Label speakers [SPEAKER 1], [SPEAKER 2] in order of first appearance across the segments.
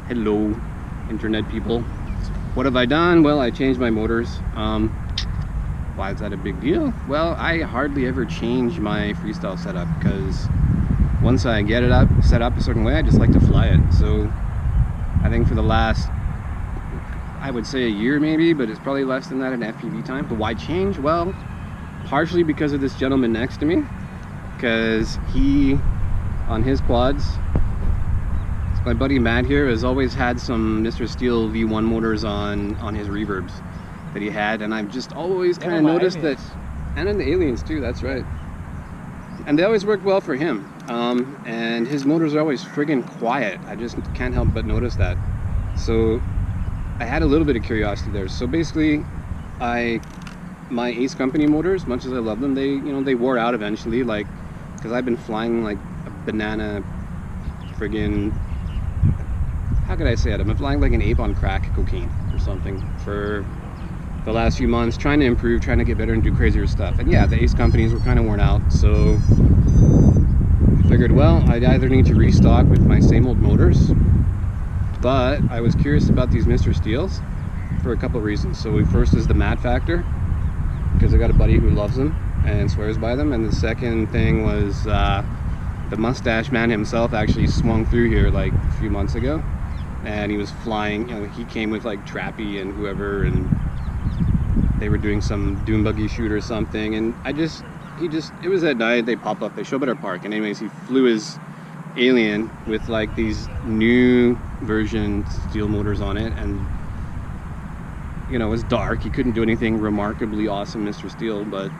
[SPEAKER 1] Hello, internet people. What have I done? Well, I changed my motors. Why is that a big deal? Well, I hardly ever change my freestyle setup because once I get it set up a certain way, I just like to fly it. So I think for the last, I would say a year maybe, but it's probably less than that in FPV time. But why change? Well, partially because of this gentleman next to me, because he, on his quads, my buddy Matt here has always had some Mr. Steele V1 motors on his reverbs that he had, and I've just always kind of noticed that, and in the aliens too, that's right. And they always work well for him. And his motors are always friggin' quiet. I just can't help but notice that. So I had a little bit of curiosity there. So basically, my Ace Company motors, much as I love them, they wore out eventually, like, because I've been flying like a banana friggin', how could I say it? I've been flying like an ape on crack cocaine or something for the last few months, trying to improve, trying to get better and do crazier stuff. And yeah, the Ace Companies were kind of worn out, so I figured, well, I'd either need to restock with my same old motors, but I was curious about these Mr. Steeles for a couple of reasons. So first is the matte factor, because I got a buddy who loves them and swears by them, and the second thing was the mustache man himself actually swung through here like a few months ago, and he was flying, he came with like Trappy and whoever, and they were doing some dune buggy shoot or something, and it was at night, they pop up, they show up at our park, and anyways, he flew his alien with like these new version Steele motors on it, and it was dark, he couldn't do anything remarkably awesome Mr. Steele, but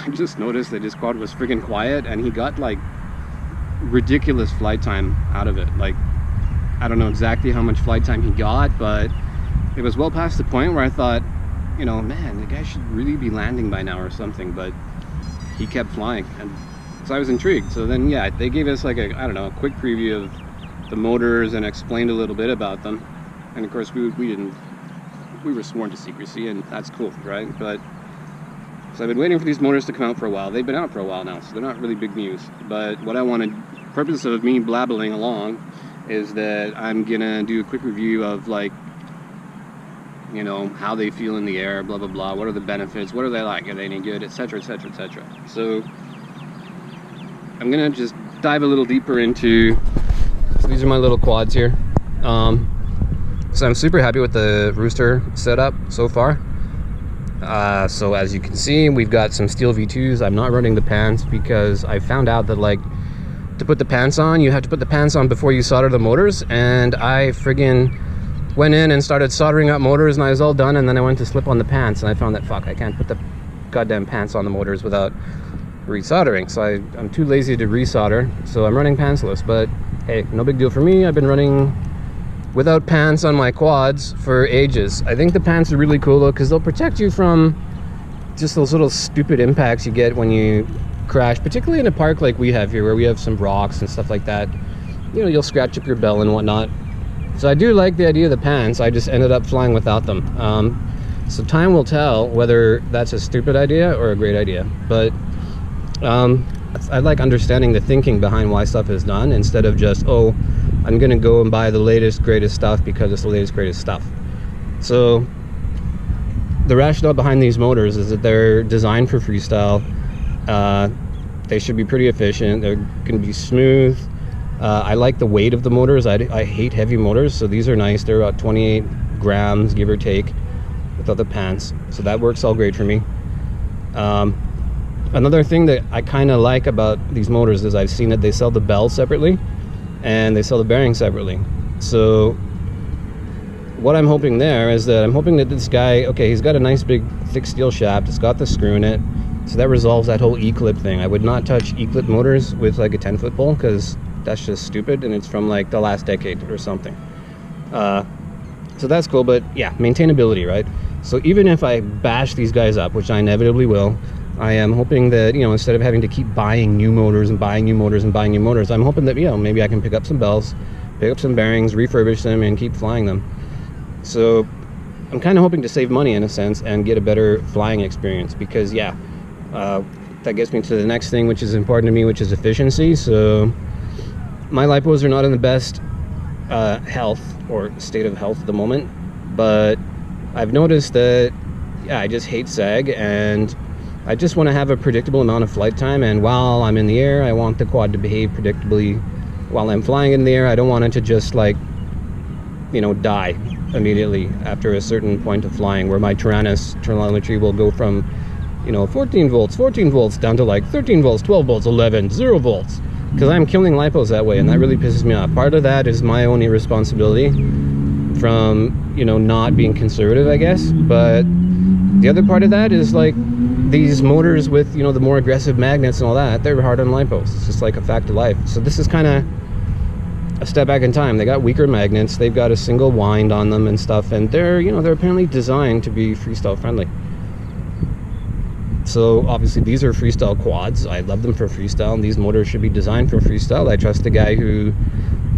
[SPEAKER 1] I just noticed that his quad was freaking quiet, and he got like ridiculous flight time out of it. Like, I don't know exactly how much flight time he got, but it was well past the point where I thought, man, the guy should really be landing by now or something, but he kept flying, and so I was intrigued. So then, yeah, they gave us like a quick preview of the motors and explained a little bit about them, and of course we were sworn to secrecy, and that's cool, right? But so I've been waiting for these motors to come out for a while. They've been out for a while now, so they're not really big news. But what I wanted, purpose of me blabbling along, is that I'm gonna do a quick review of like, how they feel in the air, blah blah blah. What are the benefits? What are they like? Are they any good? Etc. Etc. Etc. So I'm gonna just dive a little deeper into. So these are my little quads here. So I'm super happy with the Rooster setup so far. So as you can see, we've got some Steele V2s. I'm not running the pants because I found out that like to put the pants on, you have to put the pants on before you solder the motors, and I friggin' went in and started soldering up motors, and I was all done, and then I went to slip on the pants, and I found that, fuck, I can't put the goddamn pants on the motors without resoldering. So I'm too lazy to resolder, so I'm running pantsless. But hey, no big deal for me. I've been running without pants on my quads for ages. I think the pants are really cool though, because they'll protect you from just those little stupid impacts you get when you crash, particularly in a park like we have here, where we have some rocks and stuff like that. You'll scratch up your bell and whatnot. So I do like the idea of the pants. I just ended up flying without them. So time will tell whether that's a stupid idea or a great idea. But I like understanding the thinking behind why stuff is done, instead of just, oh, I'm gonna go and buy the latest greatest stuff because it's the latest greatest stuff. So the rationale behind these motors is that they're designed for freestyle. They should be pretty efficient. They're gonna be smooth. I like the weight of the motors. I hate heavy motors, so these are nice. They're about 28 grams, give or take, without the pants. So that works all great for me. Another thing that I kind of like about these motors is I've seen that they sell the bell separately and they sell the bearings separately. So what I'm hoping there is that I'm hoping that this guy, okay, he's got a nice big thick steel shaft, it's got the screw in it, so that resolves that whole E-clip thing. I would not touch E-clip motors with like a 10-foot pole, because that's just stupid, and it's from like the last decade or something. So that's cool, but yeah, maintainability, right? So even if I bash these guys up, which I inevitably will, I am hoping that, instead of having to keep buying new motors and buying new motors and buying new motors, I'm hoping that, maybe I can pick up some bells, pick up some bearings, refurbish them, and keep flying them. So I'm kind of hoping to save money in a sense and get a better flying experience, because yeah, that gets me to the next thing, which is important to me, which is efficiency. So my lipos are not in the best health or state of health at the moment, but I've noticed that, yeah, I just hate sag, and I just want to have a predictable amount of flight time. And while I'm in the air, I want the quad to behave predictably. While I'm flying in the air, I don't want it to just, like, you know, die immediately after a certain point of flying, where my Tyrannus telemetry will go from, you know, 14 volts down to like 13 volts, 12 volts, 11, 0 volts, because I'm killing lipos that way, and that really pisses me off. Part of that is my own irresponsibility from, you know, not being conservative, I guess, but the other part of that is, like, these motors with, you know, the more aggressive magnets and all that, they're hard on lipos. It's just like a fact of life. So this is kind of a step back in time. They got weaker magnets, they've got a single wind on them and stuff, and they're, you know, they're apparently designed to be freestyle friendly. So obviously these are freestyle quads. I love them for freestyle, and these motors should be designed for freestyle. I trust the guy who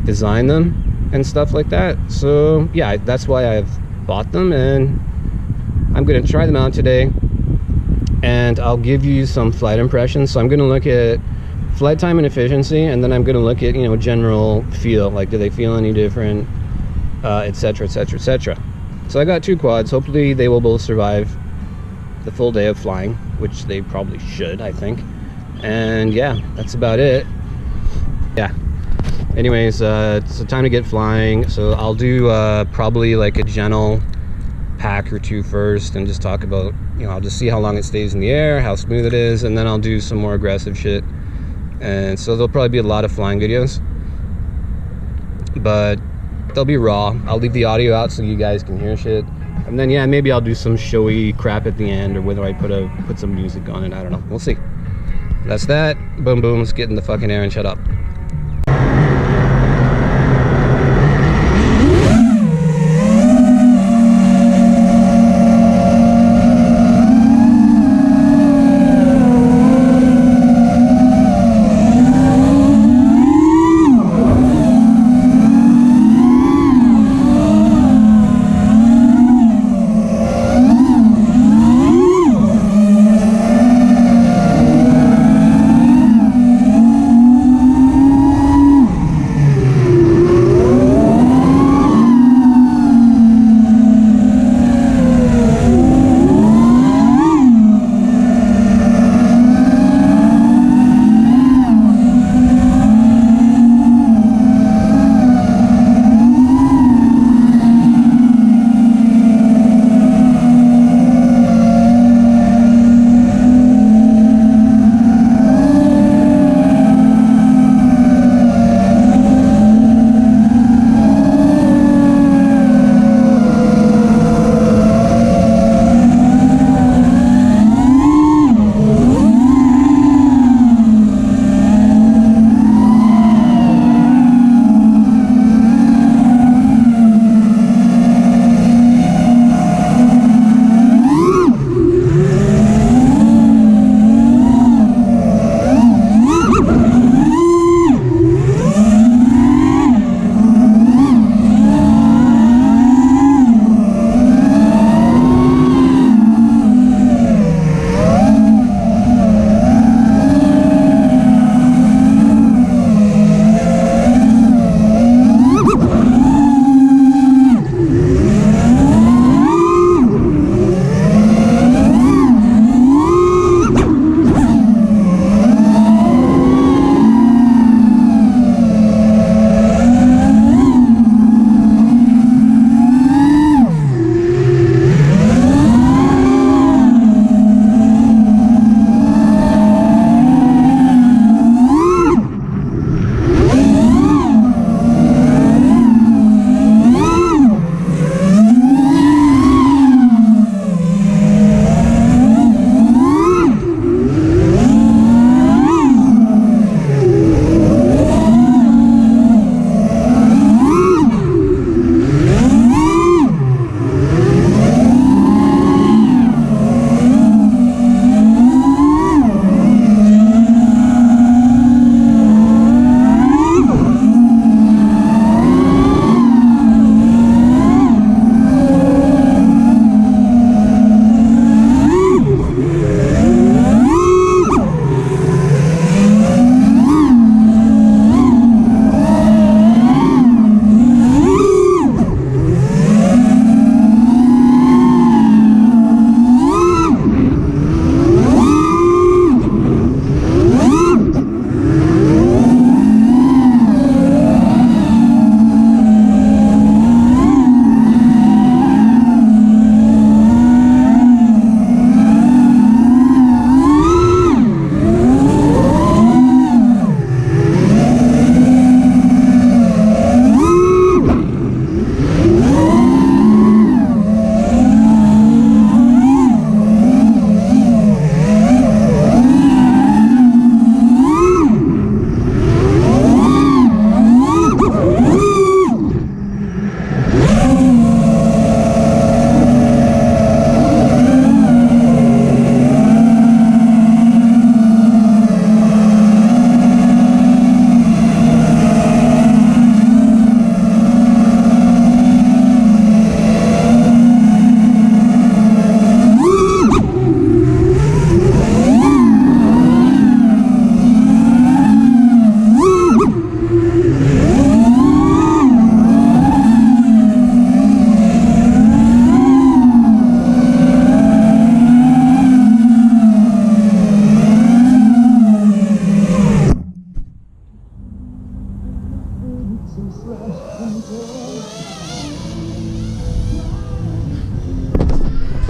[SPEAKER 1] designed them and stuff like that. So yeah, that's why I've bought them, and I'm going to try them out today, and I'll give you some flight impressions. So I'm going to look at flight time and efficiency, and then I'm going to look at, you know, general feel, like, do they feel any different, etc, etc, etc. So I got two quads. Hopefully they will both survive the full day of flying, which they probably should, I think. And yeah, that's about it. Yeah, anyways, it's time to get flying. So I'll do probably like a gentle pack or two first, and just talk about, you know, I'll just see how long it stays in the air, how smooth it is, and then I'll do some more aggressive shit. And so there'll probably be a lot of flying videos, but they'll be raw. I'll leave the audio out so you guys can hear shit, and then yeah, maybe I'll do some showy crap at the end, or whether I put some music on it, I don't know, we'll see. That's that. Boom boom, let's get in the fucking air and shut up.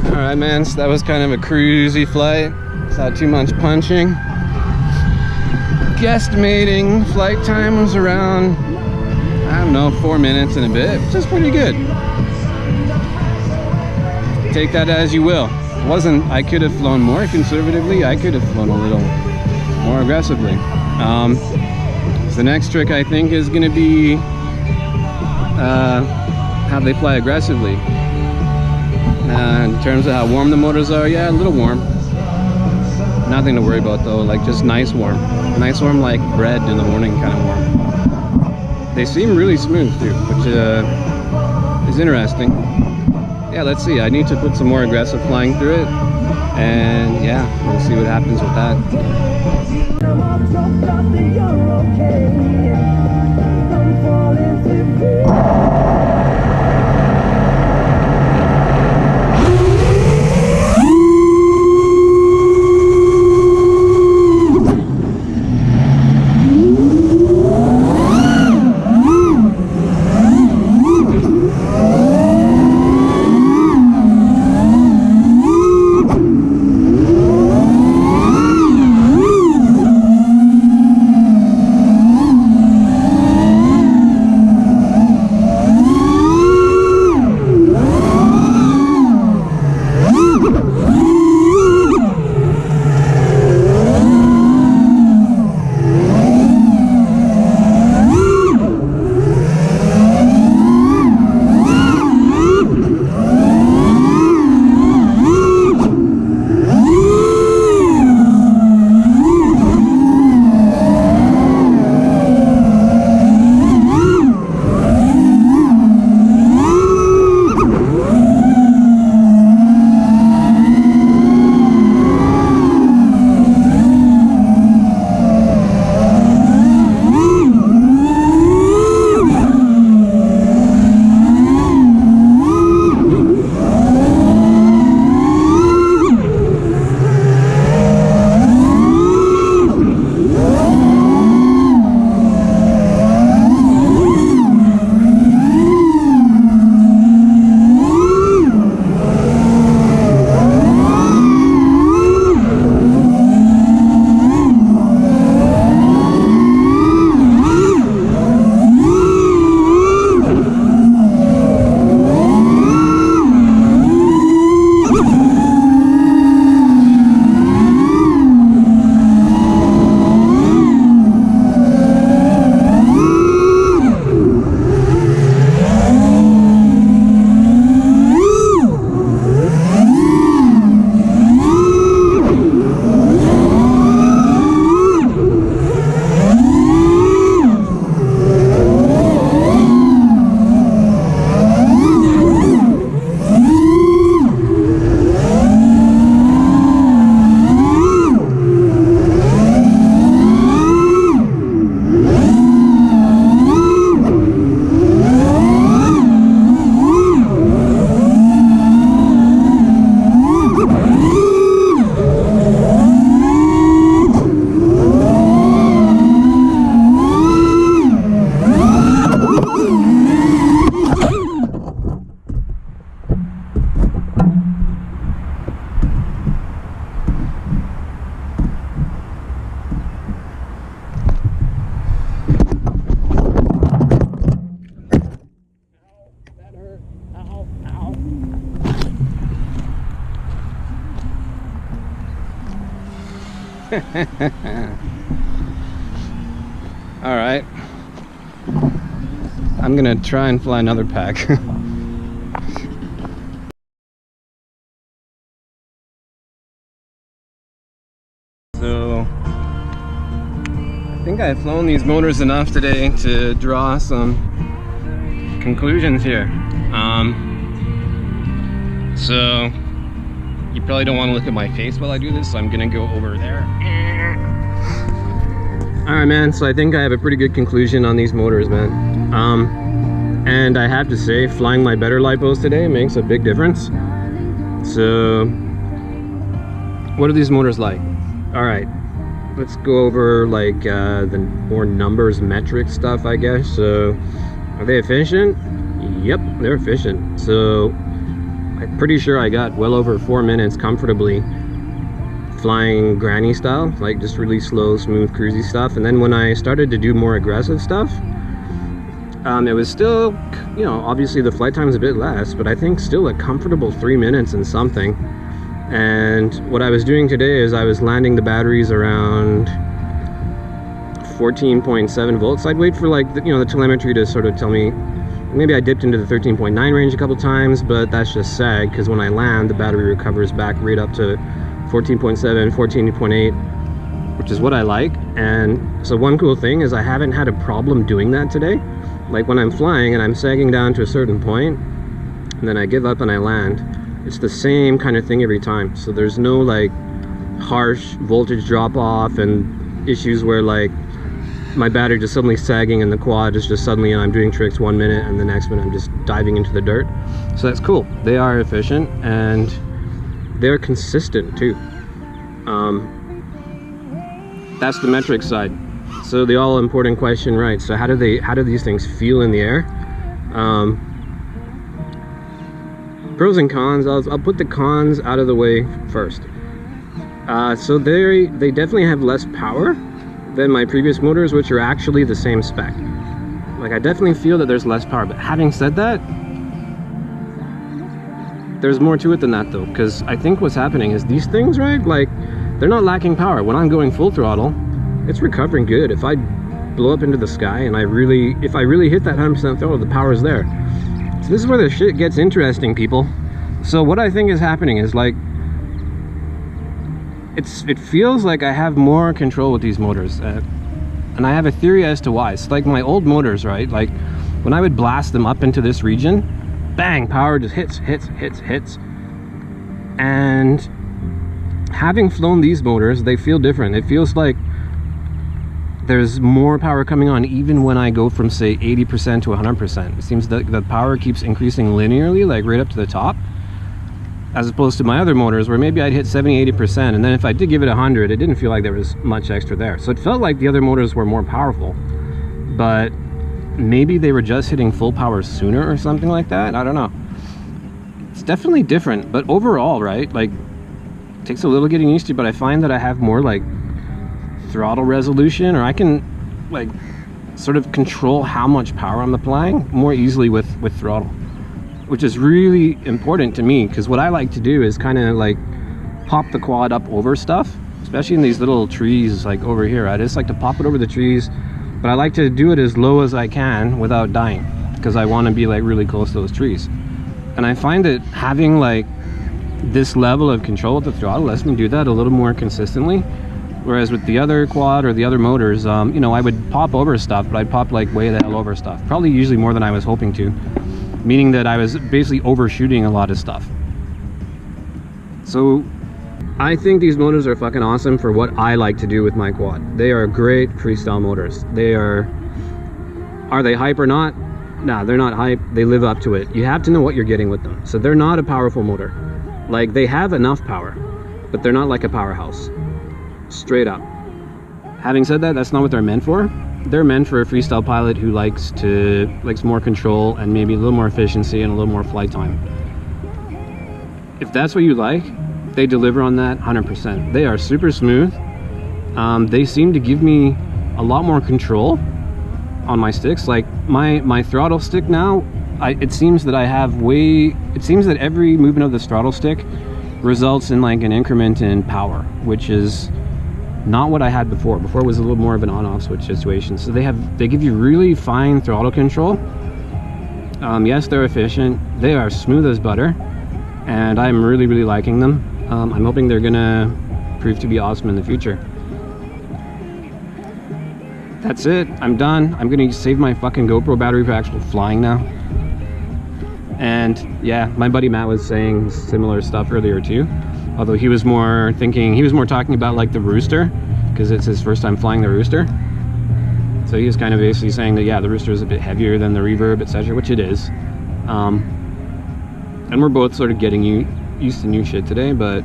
[SPEAKER 1] Alright man, so that was kind of a cruisy flight. Not too much punching. Guesstimating flight time was around, I don't know, 4 minutes and a bit, which is pretty good. Take that as you will. I could have flown more conservatively. I could have flown a little more aggressively. So the next trick I think is going to be how they fly aggressively. In terms of how warm the motors are, yeah, a little warm. Nothing to worry about though, like just nice warm. Nice warm like bread in the morning kind of warm. They seem really smooth too, which is interesting. Yeah, let's see. I need to put some more aggressive flying through it. And yeah, we'll see what happens with that. Alright. I'm gonna try and fly another pack. So, I think I've flown these motors enough today to draw some conclusions here. So, you probably don't want to look at my face while I do this, so I'm gonna go over there. Alright man, so I think I have a pretty good conclusion on these motors, man. And I have to say, flying my better lipos today makes a big difference. So, what are these motors like? Alright, let's go over like the more numbers, metric stuff, I guess. So, Are they efficient? Yep, they're efficient. So I'm pretty sure I got well over 4 minutes comfortably flying granny style, like just really slow, smooth, cruisy stuff. And then when I started to do more aggressive stuff, it was still, you know, obviously the flight time is a bit less, but I think still a comfortable 3 minutes and something. And what I was doing today is I was landing the batteries around 14.7 volts. I'd wait for, like, you know, the telemetry to sort of tell me. Maybe I dipped into the 13.9 range a couple times, but that's just sag, because when I land, the battery recovers back right up to 14.7, 14.8, which is what I like. And so one cool thing is I haven't had a problem doing that today. Like when I'm flying and I'm sagging down to a certain point, and then I give up and I land, it's the same kind of thing every time. So there's no like harsh voltage drop off and issues where like my battery just suddenly sagging and the quad is just suddenly, and I'm doing tricks 1 minute and the next minute I'm just diving into the dirt. So that's cool. They are efficient and they're consistent too. That's the metric side. So the all important question, right? So how do these things feel in the air? Pros and cons. I'll put the cons out of the way first. So they definitely have less power than my previous motors, which are actually the same spec. Like I definitely feel that there's less power, but having said that, there's more to it than that though, because I think what's happening is these things, right, like they're not lacking power. When I'm going full throttle, it's recovering good. If I blow up into the sky and if I really hit that 100% throttle, the power is there. So this is where the shit gets interesting, people. So what I think is happening is like it feels like I have more control with these motors, and I have a theory as to why. It's like my old motors, right? Like when I would blast them up into this region, bang, power just hits. And having flown these motors, they feel different. It feels like there's more power coming on even when I go from say 80% to 100%. It seems that the power keeps increasing linearly, like right up to the top, as opposed to my other motors where maybe I'd hit 70-80%, and then if I did give it 100, it didn't feel like there was much extra there. So it felt like the other motors were more powerful, but maybe they were just hitting full power sooner or something like that. I don't know. It's definitely different, but overall, right, like it takes a little getting used to, but I find that I have more like throttle resolution, or I can like sort of control how much power I'm applying more easily with throttle, which is really important to me, because what I like to do is kind of like pop the quad up over stuff, especially in these little trees like over here. I just like to pop it over the trees, but I like to do it as low as I can without dying, because I want to be like really close to those trees. And I find that having like this level of control with the throttle lets me do that a little more consistently. Whereas with the other quad or the other motors, you know, I would pop over stuff, but I'd pop like way the hell over stuff. Probably usually more than I was hoping to, meaning that I was basically overshooting a lot of stuff. So I think these motors are fucking awesome for what I like to do with my quad. They are great freestyle motors. Are they hype or not? Nah, they're not hype. They live up to it. You have to know what you're getting with them. So they're not a powerful motor. Like they have enough power, but they're not like a powerhouse. Straight up. Having said that, that's not what they're meant for. They're meant for a freestyle pilot who likes more control and maybe a little more efficiency and a little more flight time. If that's what you like, they deliver on that 100%. They are super smooth. They seem to give me a lot more control on my sticks. Like my throttle stick now, it seems that every movement of this throttle stick results in like an increment in power, which is not what I had before. Before it was a little more of an on-off switch situation. So they give you really fine throttle control. Yes, they're efficient. They are smooth as butter, and I'm really liking them. I'm hoping they're gonna prove to be awesome in the future. That's it. I'm done. I'm gonna save my fucking GoPro battery for actual flying now. And yeah, my buddy Matt was saying similar stuff earlier too. Although he was more talking about like the Rooster, because it's his first time flying the Rooster. So he was kind of basically saying that yeah, the Rooster is a bit heavier than the Reverb, etc., which it is. And we're both sort of getting used to new shit today, but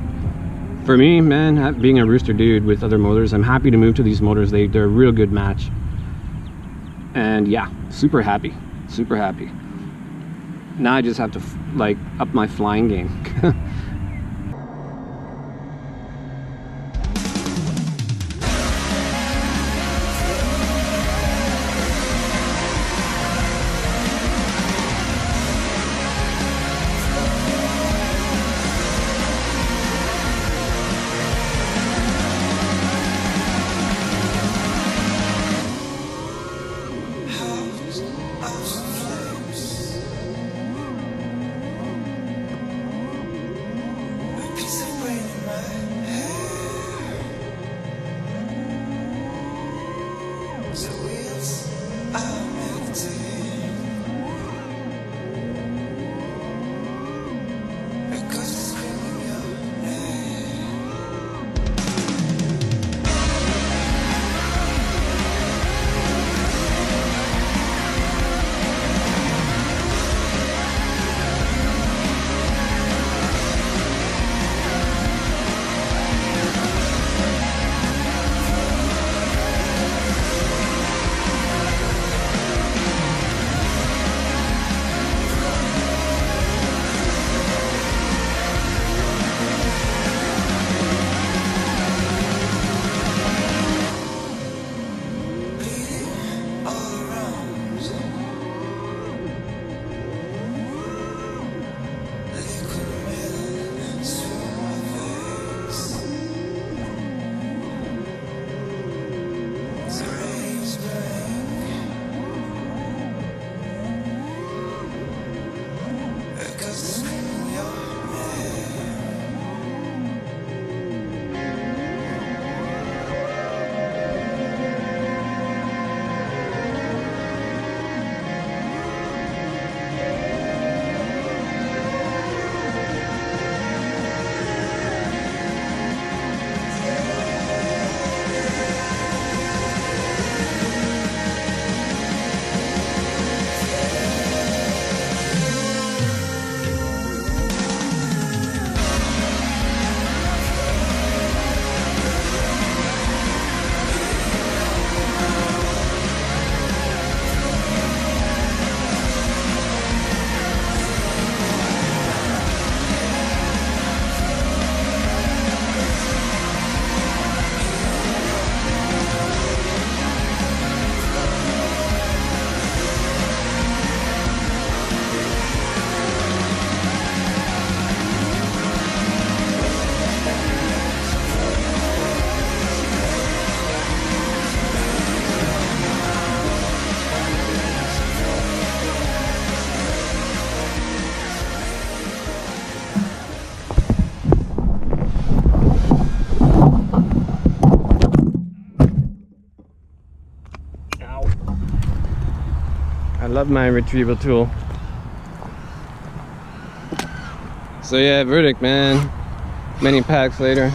[SPEAKER 1] for me, man, being a Rooster dude with other motors, I'm happy to move to these motors. They're a real good match. And yeah, super happy. Super happy. Now I just have to like up my flying game. I love my retrieval tool. So yeah, verdict, man. Many packs later,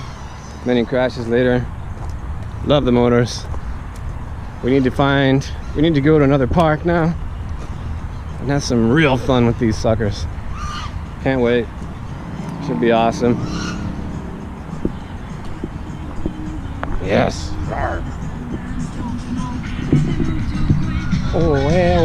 [SPEAKER 1] many crashes later. Love the motors. We need to go to another park now and have some real fun with these suckers. Can't wait. Should be awesome. Yes. Oh yeah.